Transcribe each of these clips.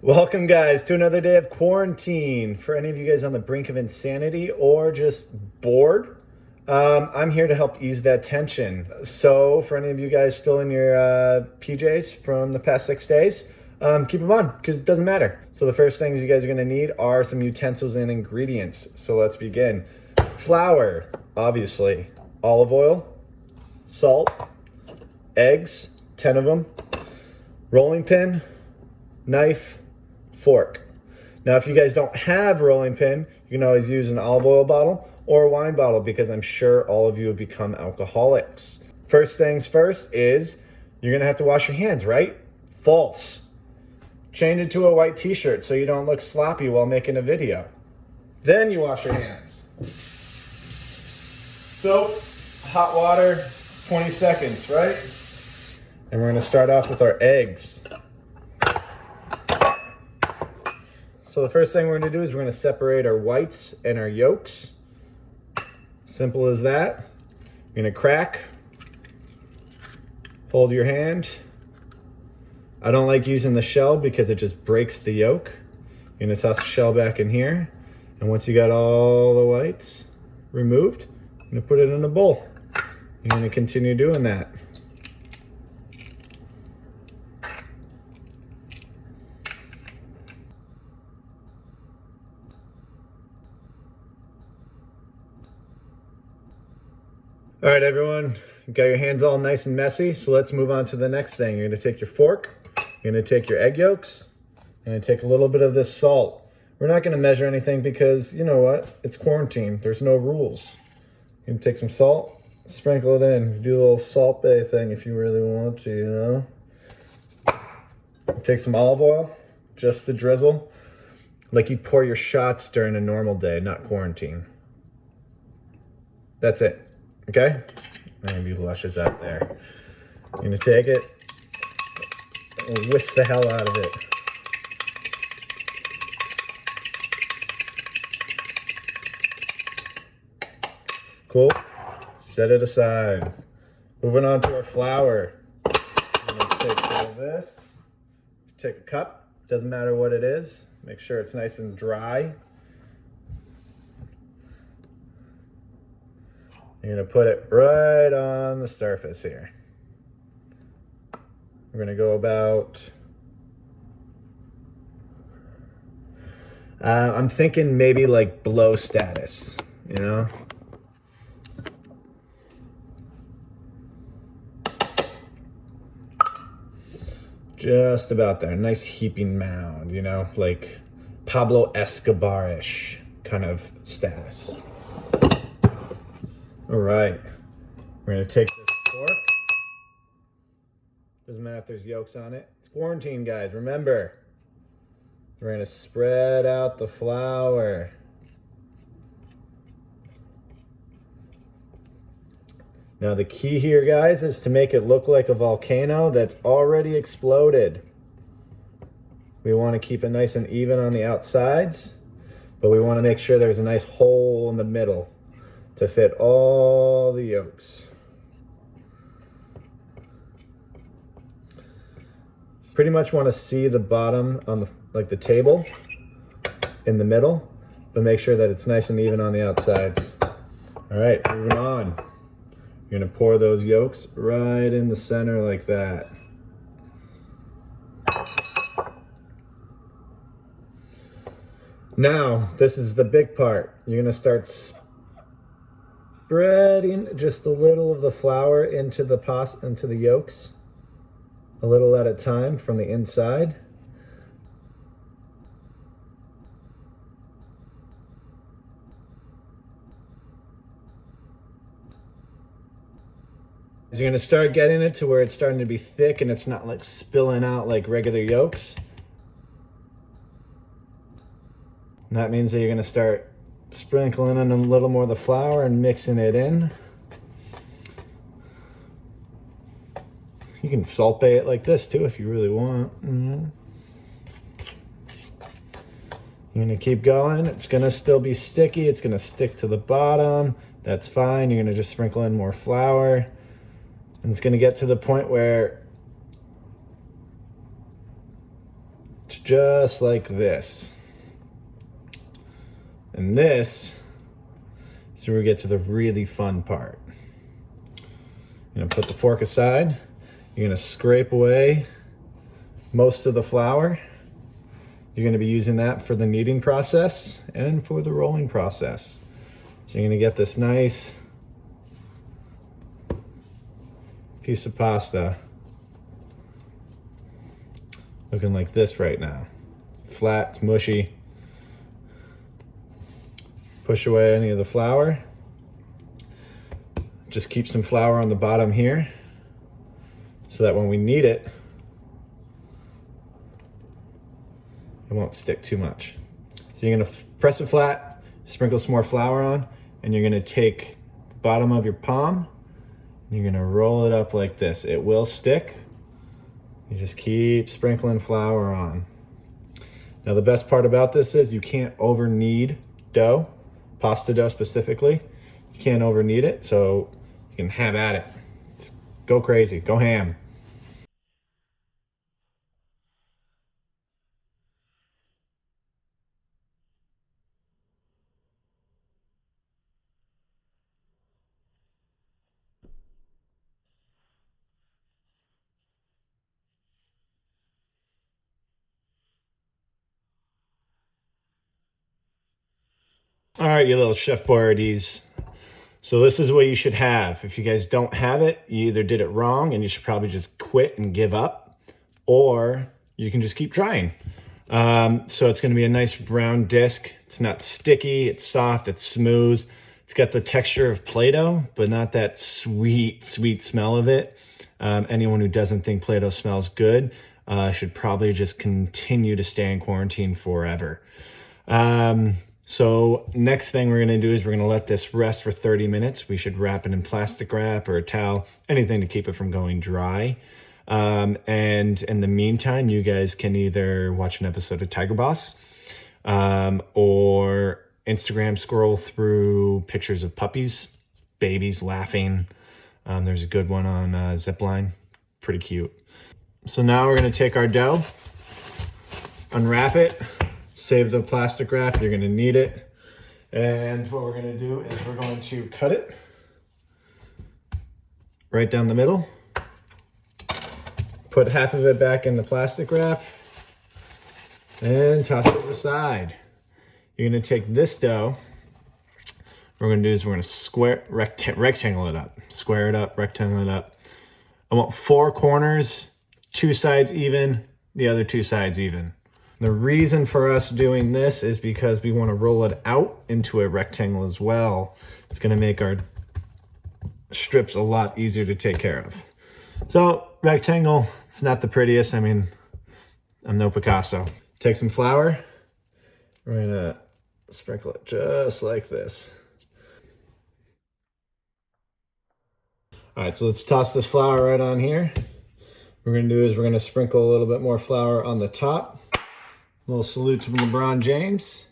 Welcome, guys, to another day of quarantine. For any of you guys on the brink of insanity or just bored, I'm here to help ease that tension. So, for any of you guys still in your PJs from the past 6 days, keep them on because it doesn't matter. So, the first things you guys are going to need are some utensils and ingredients. So, let's begin. Flour, obviously, olive oil, salt, eggs, 10 of them, rolling pin, knife, fork. Now, if you guys don't have rolling pin, you can always use an olive oil bottle or a wine bottle because I'm sure all of you have become alcoholics. First things first is you're gonna have to wash your hands, right? False. Change it to a white t-shirt so you don't look sloppy while making a video. Then you wash your hands. Soap, hot water, 20 seconds, right? And we're gonna start off with our eggs. So the first thing we're gonna do is we're gonna separate our whites and our yolks. Simple as that. You're gonna crack, hold your hand. I don't like using the shell because it just breaks the yolk. You're gonna toss the shell back in here. And once you got all the whites removed, you're gonna put it in a bowl. You're gonna continue doing that. All right, everyone, you got your hands all nice and messy, so let's move on to the next thing. You're gonna take your fork, you're gonna take your egg yolks, you're gonna take a little bit of this salt. We're not gonna measure anything because, you know what, it's quarantine, there's no rules. You're gonna take some salt, sprinkle it in, do a little salt bay thing if you really want to, you know? Take some olive oil, just the drizzle, like you pour your shots during a normal day, not quarantine. That's it. Okay? Maybe lushes out there. You're gonna take it and whisk the hell out of it. Cool. Set it aside. Moving on to our flour. I'm gonna take some of this. Take a cup. Doesn't matter what it is. Make sure it's nice and dry. You're gonna put it right on the surface here. We're gonna go about, I'm thinking maybe like blow status, you know? Just about there, nice heaping mound, you know? Like Pablo Escobar-ish kind of status. All right, we're gonna take this fork. Doesn't matter if there's yolks on it. It's quarantine, guys, remember. We're gonna spread out the flour. Now the key here, guys, is to make it look like a volcano that's already exploded. We wanna keep it nice and even on the outsides, but we wanna make sure there's a nice hole in the middle to fit all the yolks. Pretty much want to see the bottom on the table in the middle, but make sure that it's nice and even on the outsides. All right, moving on. You're gonna pour those yolks right in the center like that. Now, this is the big part. You're gonna start spreading just a little of the flour into the yolks, a little at a time from the inside. You're gonna start getting it to where it's starting to be thick and it's not like spilling out like regular yolks. And that means that you're gonna start sprinkling in a little more of the flour and mixing it in. You can salt bay it like this too if you really want. You're gonna keep going. It's gonna still be sticky. It's gonna stick to the bottom. That's fine. You're gonna just sprinkle in more flour. And it's gonna get to the point where it's just like this. And this is where we get to the really fun part. You're gonna put the fork aside. You're gonna scrape away most of the flour. You're gonna be using that for the kneading process and for the rolling process. So you're gonna get this nice piece of pasta looking like this right now. Flat, it's mushy. Push away any of the flour. Just keep some flour on the bottom here so that when we knead it, it won't stick too much. So you're gonna press it flat, sprinkle some more flour on, and you're gonna take the bottom of your palm and you're gonna roll it up like this. It will stick. You just keep sprinkling flour on. Now the best part about this is you can't over knead dough, pasta dough specifically. You can't over knead it, so you can have at it. Just go crazy, go ham. All right, you little Chef Boyardees. So this is what you should have. If you guys don't have it, you either did it wrong and you should probably just quit and give up, or you can just keep trying. So it's gonna be a nice brown disc. It's not sticky, it's soft, it's smooth. It's got the texture of Play-Doh, but not that sweet, sweet smell of it. Anyone who doesn't think Play-Doh smells good should probably just continue to stay in quarantine forever. So next thing we're gonna do is we're gonna let this rest for 30 minutes. We should wrap it in plastic wrap or a towel, anything to keep it from going dry. And in the meantime, you guys can either watch an episode of Tiger Boss or Instagram scroll through pictures of puppies, babies laughing. There's a good one on Zipline, pretty cute. So now we're gonna take our dough, unwrap it, save the plastic wrap, you're gonna need it. And what we're gonna do is we're going to cut it right down the middle. Put half of it back in the plastic wrap and toss it to the side. You're gonna take this dough, what we're gonna do is we're gonna rectangle it up. Square it up, rectangle it up. I want 4 corners, 2 sides even, the other 2 sides even. The reason for us doing this is because we want to roll it out into a rectangle as well. It's going to make our strips a lot easier to take care of. So rectangle, it's not the prettiest. I mean, I'm no Picasso. Take some flour. We're going to sprinkle it just like this. All right, so let's toss this flour right on here. What we're going to do is we're going to sprinkle a little bit more flour on the top. A little salute to LeBron James.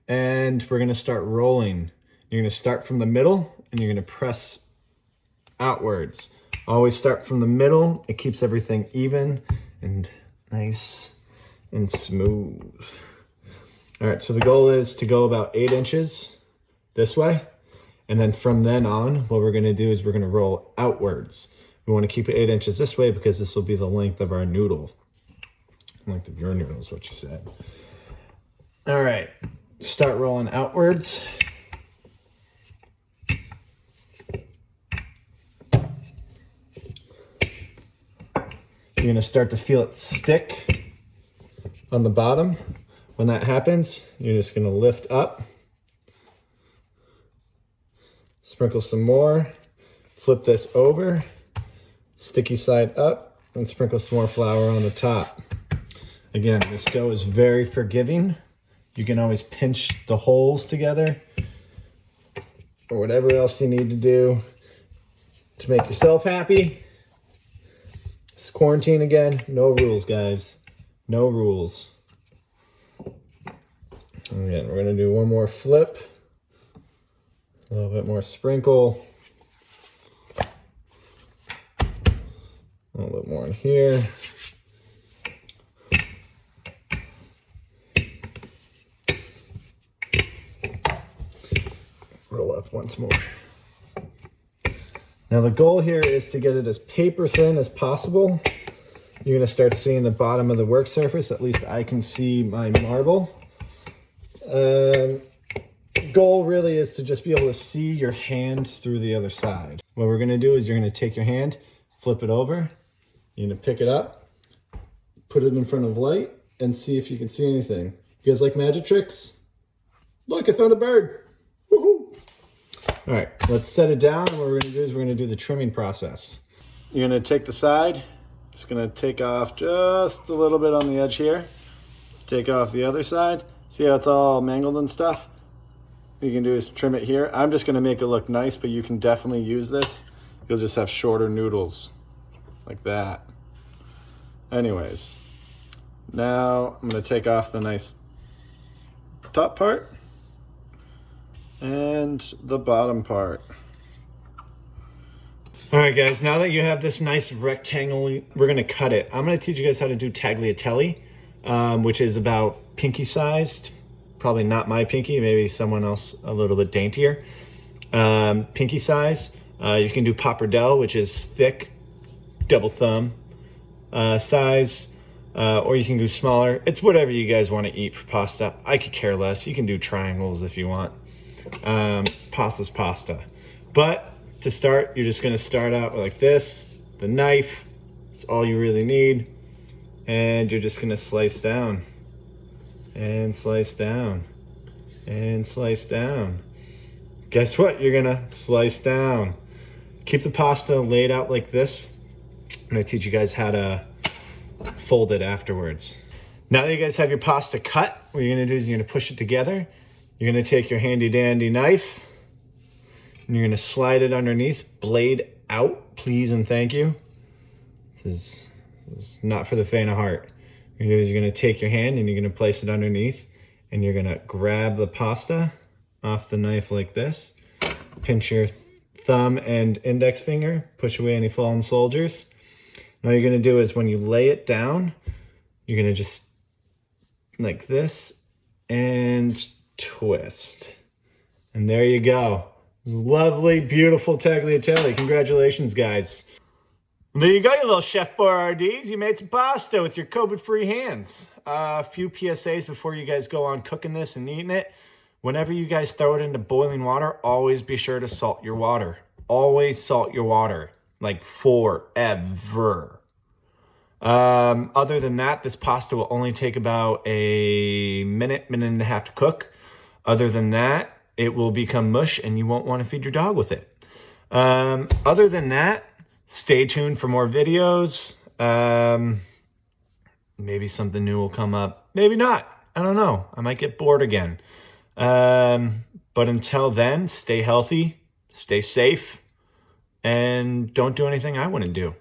And we're gonna start rolling. You're gonna start from the middle and you're gonna press outwards. Always start from the middle. It keeps everything even and nice and smooth. All right, so the goal is to go about 8 inches this way. And then from then on, what we're gonna do is we're gonna roll outwards. We wanna keep it 8 inches this way because this will be the length of our noodle. Length of your noodle is what you said. All right, start rolling outwards. You're gonna start to feel it stick on the bottom. When that happens, you're just gonna lift up, sprinkle some more, flip this over, sticky side up, and sprinkle some more flour on the top. Again, this dough is very forgiving. You can always pinch the holes together or whatever else you need to do to make yourself happy. It's quarantine again. No rules, guys. No rules. Again, we're gonna do one more flip. A little bit more sprinkle. A little bit more in here. once more. Now the goal here is to get it as paper thin as possible. You're gonna start seeing the bottom of the work surface. At least I can see my marble. Goal really is to just be able to see your hand through the other side. What we're gonna do is you're gonna take your hand, flip it over, you're gonna pick it up, put it in front of light, and see if you can see anything. You guys like magic tricks? Look, I found a bird. Woohoo! All right, let's set it down, and what we're gonna do is we're gonna do the trimming process. You're gonna take the side, just gonna take off just a little bit on the edge here. Take off the other side. See how it's all mangled and stuff? What you can do is trim it here. I'm just gonna make it look nice, but you can definitely use this. You'll just have shorter noodles, like that. Anyways, now I'm gonna take off the nice top part and the bottom part. All right, guys, now that you have this nice rectangle, we're gonna cut it. I'm gonna teach you guys how to do tagliatelle, which is about pinky sized. Probably not my pinky, maybe someone else a little bit daintier. Pinky size. You can do pappardelle, which is thick, double thumb size, or you can do smaller. It's whatever you guys want to eat for pasta. I could care less. You can do triangles if you want. Pasta's pasta. But to start, you're just gonna start out like this. The knife, it's all you really need. And you're just gonna slice down. And slice down, and slice down. Guess what? You're gonna slice down. Keep the pasta laid out like this. I'm gonna teach you guys how to fold it afterwards. Now that you guys have your pasta cut, what you're gonna do is you're gonna push it together. You're gonna take your handy dandy knife, and you're gonna slide it underneath, blade out, please and thank you. This is not for the faint of heart. What you're gonna do is you're gonna take your hand and you're gonna place it underneath, and you're gonna grab the pasta off the knife like this. Pinch your thumb and index finger, push away any fallen soldiers. Now what you're gonna do is when you lay it down, you're gonna just like this and twist. And there you go. Lovely, beautiful tagliatelle. Congratulations, guys. There you go, you little Chef Boyardees. You made some pasta with your COVID-free hands. A few PSAs before you guys go on cooking this and eating it. Whenever you guys throw it into boiling water, always be sure to salt your water. Always salt your water, like forever. Other than that, this pasta will only take about a minute, minute and a half to cook. Other than that, it will become mush and you won't want to feed your dog with it. Other than that, stay tuned for more videos. Maybe something new will come up. Maybe not. I don't know. I might get bored again. But until then, stay healthy, stay safe, and don't do anything I wouldn't do.